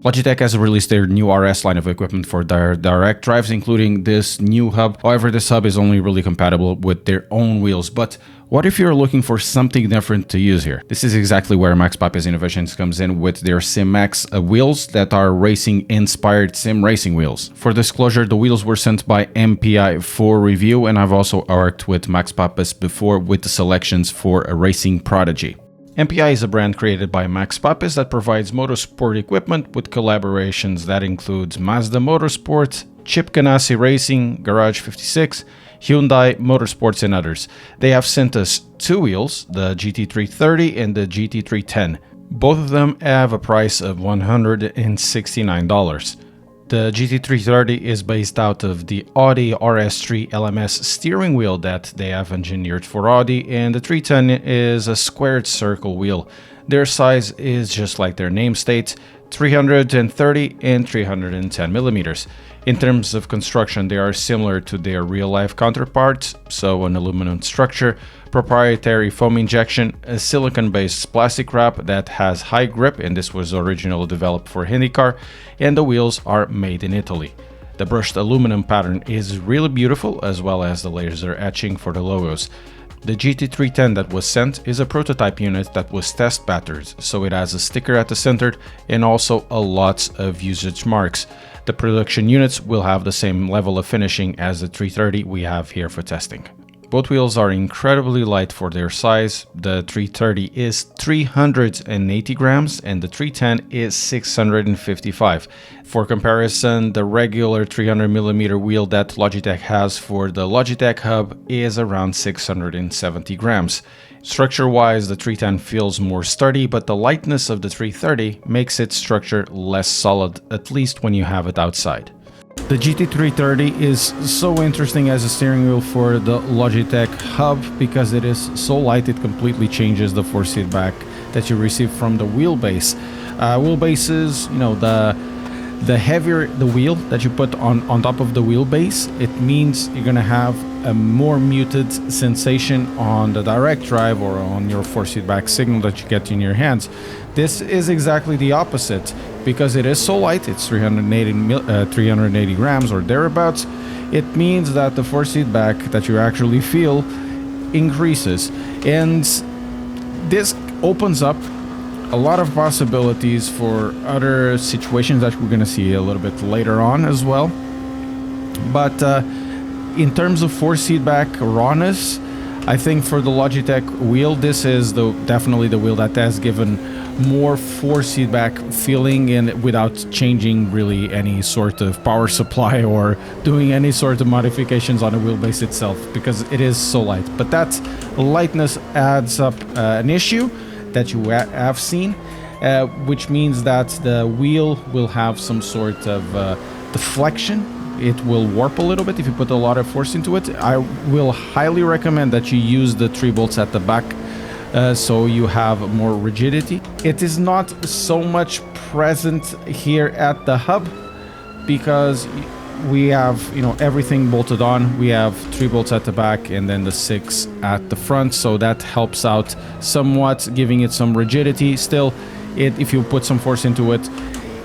Logitech has released their new RS line of equipment for their direct drives, including this new hub. However, this hub is only really compatible with their own wheels. But what if you're looking for something different to use here? This is exactly where Max Papis Innovations comes in with their SimMax wheels that are racing-inspired sim racing wheels. For disclosure, the wheels were sent by MPI for review, and I've also worked with Max Papis before with the selections for a Racing Prodigy. MPI is a brand created by Max Papis that provides motorsport equipment with collaborations that includes Mazda Motorsport, Chip Ganassi Racing, Garage 56, Hyundai Motorsports, and others. They have sent us two wheels, the GT330 and the GT310. Both of them have a price of $169. The GT330 is based out of the Audi RS3 LMS steering wheel that they have engineered for Audi, and the 310 is a squared circle wheel. Their size is just like their name states, 330 and 310 millimeters. In terms of construction, they are similar to their real-life counterparts, so an aluminum structure, proprietary foam injection, a silicon-based plastic wrap that has high grip, and this was originally developed for IndyCar, and the wheels are made in Italy. The brushed aluminum pattern is really beautiful, as well as the laser etching for the logos. The GT310 that was sent is a prototype unit that was test battered, so it has a sticker at the center and also a lot of usage marks. The production units will have the same level of finishing as the 330 we have here for testing. Both wheels are incredibly light for their size. The 330 is 380 grams and the 310 is 655. For comparison, the regular 300mm wheel that Logitech has for the Logitech Hub is around 670 grams. Structure-wise, the 310 feels more sturdy, but the lightness of the 330 makes its structure less solid, at least when you have it outside. The GT330 is so interesting as a steering wheel for the Logitech Hub because it is so light it completely changes the force feedback that you receive from the wheelbase. Wheelbases, the heavier the wheel that you put on top of the wheelbase, it means you're gonna have a more muted sensation on the direct drive or on your force feedback signal that you get in your hands. This is exactly the opposite because it is so light, it's 380 grams or thereabouts. It means that the force feedback that you actually feel increases, and this opens up a lot of possibilities for other situations that we're going to see a little bit later on as well. But in terms of force feedback rawness, I think for the Logitech wheel, this is definitely the wheel that has given more force feedback feeling and without changing really any sort of power supply or doing any sort of modifications on the wheelbase itself because it is so light. But that lightness adds up an issue that you have seen, which means that the wheel will have some sort of deflection. It will warp a little bit if you put a lot of force into it. I will highly recommend that you use the 3 bolts at the back so you have more rigidity. It is not so much present here at the hub because we have everything bolted on. We have 3 bolts at the back and then the 6 at the front, so that helps out somewhat, giving it some rigidity. Still, if you put some force into it,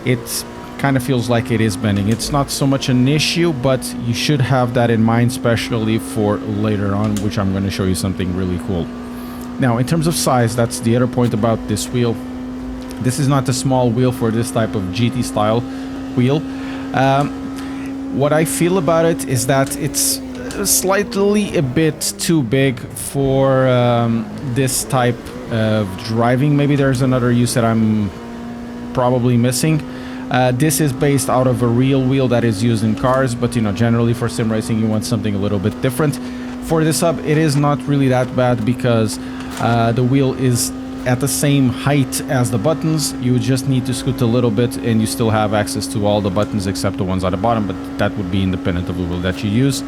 it kind of feels like it is bending. It's not so much an issue, but you should have that in mind, especially for later on, which I'm going to show you something really cool. Now, in terms of size, that's the other point about this wheel. This is not a small wheel for this type of GT style wheel. What I feel about it is that it's slightly a bit too big for this type of driving. Maybe there's another use that I'm probably missing. This is based out of a real wheel that is used in cars, but generally for sim racing you want something a little bit different. For this hub, it is not really that bad because the wheel is at the same height as the buttons. You just need to scoot a little bit and you still have access to all the buttons except the ones at the bottom, but that would be independent of the wheel that you use.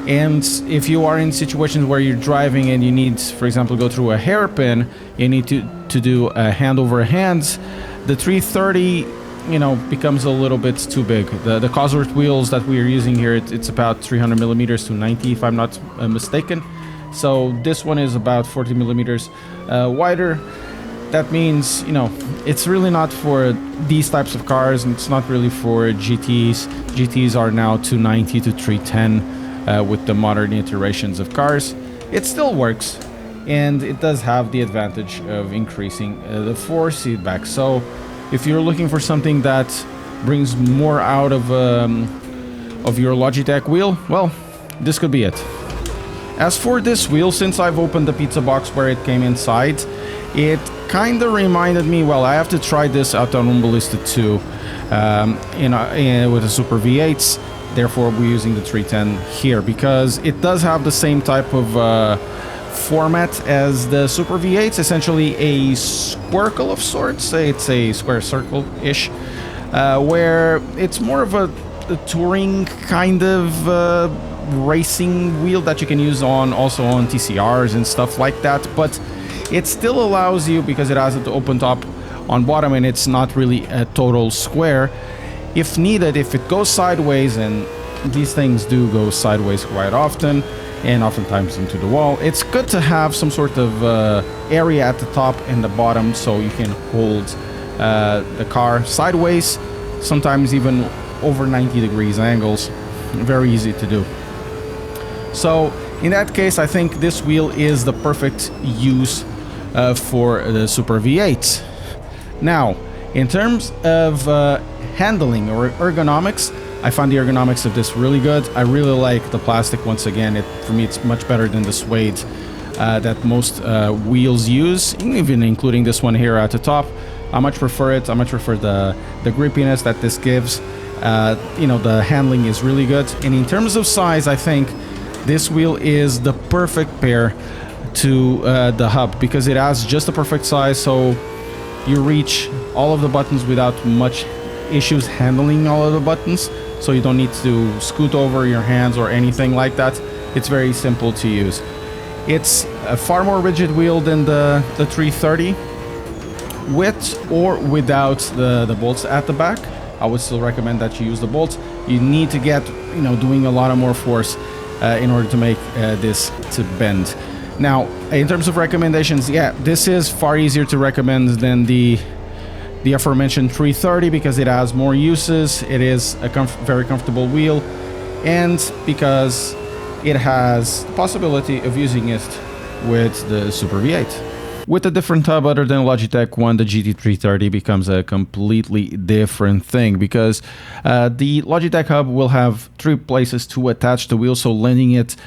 And if you are in situations where you're driving and you need, for example, go through a hairpin, you need to do a hand over hands, the 330 becomes a little bit too big. The Cosworth wheels that we are using here, it's about 300 millimeters to 90 if I'm not mistaken. So this one is about 40 millimeters wider. that means, you know, it's really not for these types of cars, and it's not really for GTs. GTs are now 290 to 310 with the modern iterations of cars. It still works, and it does have the advantage of increasing the force feedback. So if you're looking for something that brings more out of your Logitech wheel, well, this could be it. As for this wheel, since I've opened the pizza box where it came inside, it kind of reminded me, well, I have to try this out on Umballista 2 with the Super V8s. Therefore, we're using the 310 here because it does have the same type of format as the Super V8s, essentially a squircle of sorts. It's a square circle-ish, where it's more of a touring kind of racing wheel that you can use also on TCRs and stuff like that, but it still allows you, because it has an open top on bottom and it's not really a total square, if needed, if it goes sideways, and these things do go sideways quite often and oftentimes into the wall, it's good to have some sort of area at the top and the bottom so you can hold the car sideways, sometimes even over 90 degrees angles. Very easy to do. So in that case, I think this wheel is the perfect use for the Super V8s. Now, in terms of handling or ergonomics, I find the ergonomics of this really good. I really like the plastic. Once again, for me, it's much better than the suede that most wheels use, even including this one here at the top. I much prefer it. I much prefer the grippiness that this gives. You know, the handling is really good. And in terms of size, I think this wheel is the perfect pair to the hub, because it has just the perfect size, so you reach all of the buttons without much issues handling all of the buttons, so you don't need to scoot over your hands or anything like that. It's very simple to use. It's a far more rigid wheel than the 330, with or without the bolts at the back. I would still recommend that you use the bolts. You need to get, you know, doing a lot of more force in order to make this to bend. Now, in terms of recommendations, yeah, this is far easier to recommend than the aforementioned 330 because it has more uses. It is a very comfortable wheel, and because it has the possibility of using it with the Super V8. With a different hub other than Logitech one, the GT330 becomes a completely different thing, because the Logitech hub will have 3 places to attach the wheel, so lending it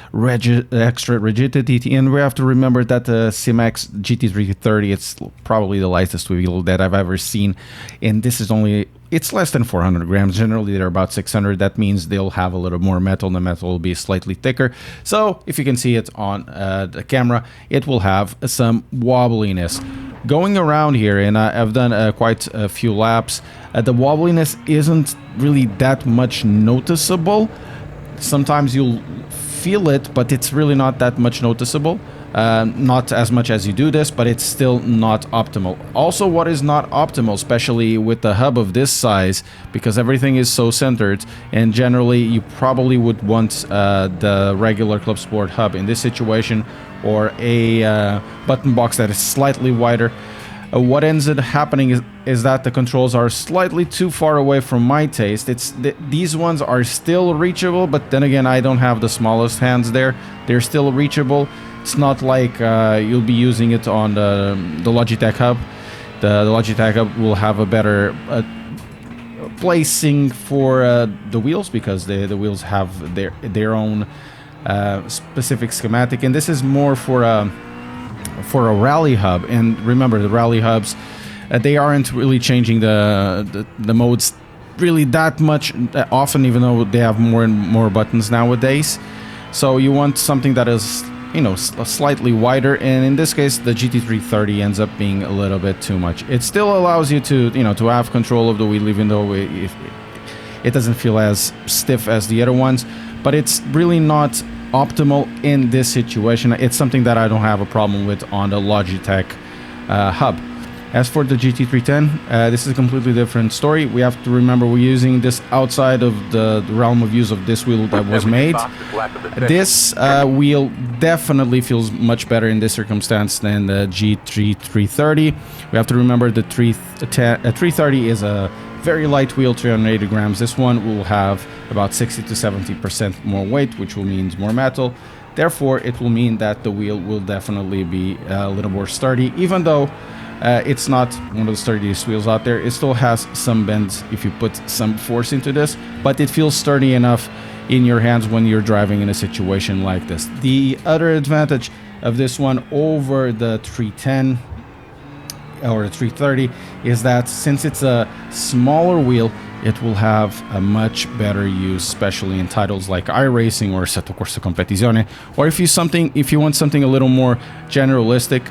extra rigidity. And we have to remember that the Simex GT330, it's probably the lightest wheel that I've ever seen, and this is it's less than 400 grams. Generally, they're about 600. That means they'll have a little more metal. The metal will be slightly thicker. So if you can see it on the camera, it will have some wobbliness. Going around here, and I've done quite a few laps, the wobbliness isn't really that much noticeable. Sometimes you'll feel it, but it's really not that much noticeable. Not as much as you do this, but it's still not optimal. Also, what is not optimal, especially with the hub of this size, because everything is so centered, and generally you probably would want the regular Club Sport hub in this situation, or a button box that is slightly wider. What ends up happening is that the controls are slightly too far away from my taste. These ones are still reachable, but then again, I don't have the smallest hands there. They're still reachable. It's not like you'll be using it on the Logitech hub. The Logitech hub will have a better placing for the wheels, because the wheels have their own specific schematic, and this is more for a rally hub. And remember, the rally hubs, they aren't really changing the modes really that much often, even though they have more and more buttons nowadays. So you want something that is, you know, slightly wider, and in this case the GT330 ends up being a little bit too much. It still allows you to, you know, to have control of the wheel, even though it doesn't feel as stiff as the other ones, but it's really not optimal in this situation. It's something that I don't have a problem with on the Logitech hub. As for the GT310, this is a completely different story. We have to remember we're using this outside of the realm of use of this wheel that was made. This wheel definitely feels much better in this circumstance than the GT330. We have to remember the 330 is a very light wheel, 380 grams. This one will have about 60 to 70% more weight, which will mean more metal. Therefore, it will mean that the wheel will definitely be a little more sturdy, even though it's not one of the sturdiest wheels out there. It still has some bends if you put some force into this, but it feels sturdy enough in your hands when you're driving in a situation like this. The other advantage of this one over the 310 or the 330 is that since it's a smaller wheel, it will have a much better use, especially in titles like iRacing or Assetto Corsa Competizione, or if you want something a little more generalistic,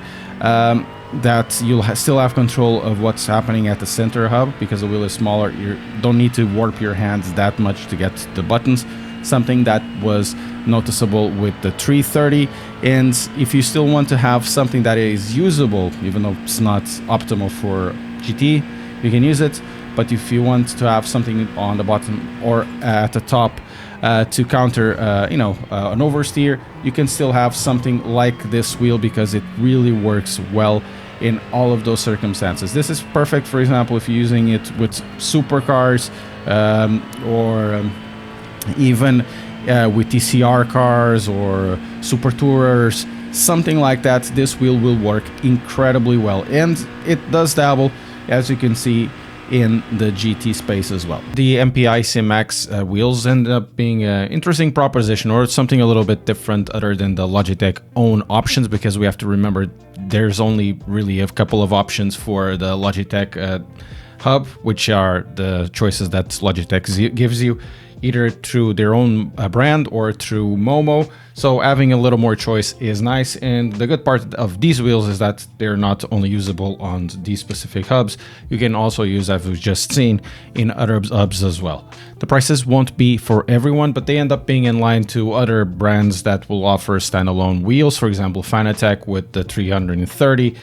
that you'll still have control of what's happening at the center hub because the wheel is smaller. You don't need to warp your hands that much to get the buttons, something that was noticeable with the 330. And if you still want to have something that is usable, even though it's not optimal for GT, you can use it. But if you want to have something on the bottom or at the top to counter, an oversteer, you can still have something like this wheel because it really works well in all of those circumstances. This is perfect, for example, if you're using it with supercars or even with TCR cars or super tourers, something like that. This wheel will work incredibly well, and it does dabble, as you can see, in the GT space as well. The MPI SimMax wheels end up being an interesting proposition, or something a little bit different other than the Logitech own options, because we have to remember there's only really a couple of options for the Logitech hub, which are the choices that Logitech gives you, either through their own brand or through Momo. So having a little more choice is nice, and the good part of these wheels is that they're not only usable on these specific hubs, you can also use, as we've just seen, in other hubs as well. The prices won't be for everyone, but they end up being in line to other brands that will offer standalone wheels. For example, Fanatec with the 330mm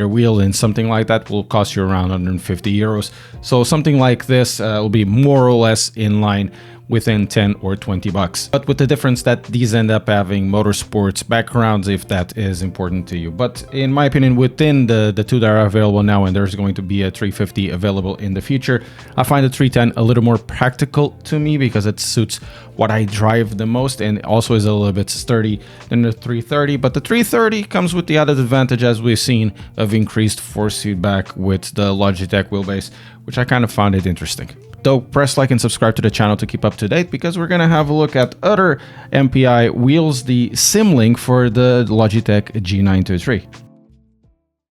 wheel and something like that will cost you around 150 euros. So something like this will be more or less in line within 10 or 20 bucks. But with the difference that these end up having motorsports backgrounds, if that is important to you. But in my opinion, within the two that are available now, and there's going to be a 350 available in the future, I find the 310 a little more practical to me because it suits what I drive the most, and also is a little bit sturdy than the 330. But the 330 comes with the added advantage, as we've seen, of increased force feedback with the Logitech wheelbase, which I kind of found it interesting. Though, press like and subscribe to the channel to keep up to date, because we're going to have a look at other MPI wheels, the SimLink for the Logitech G923.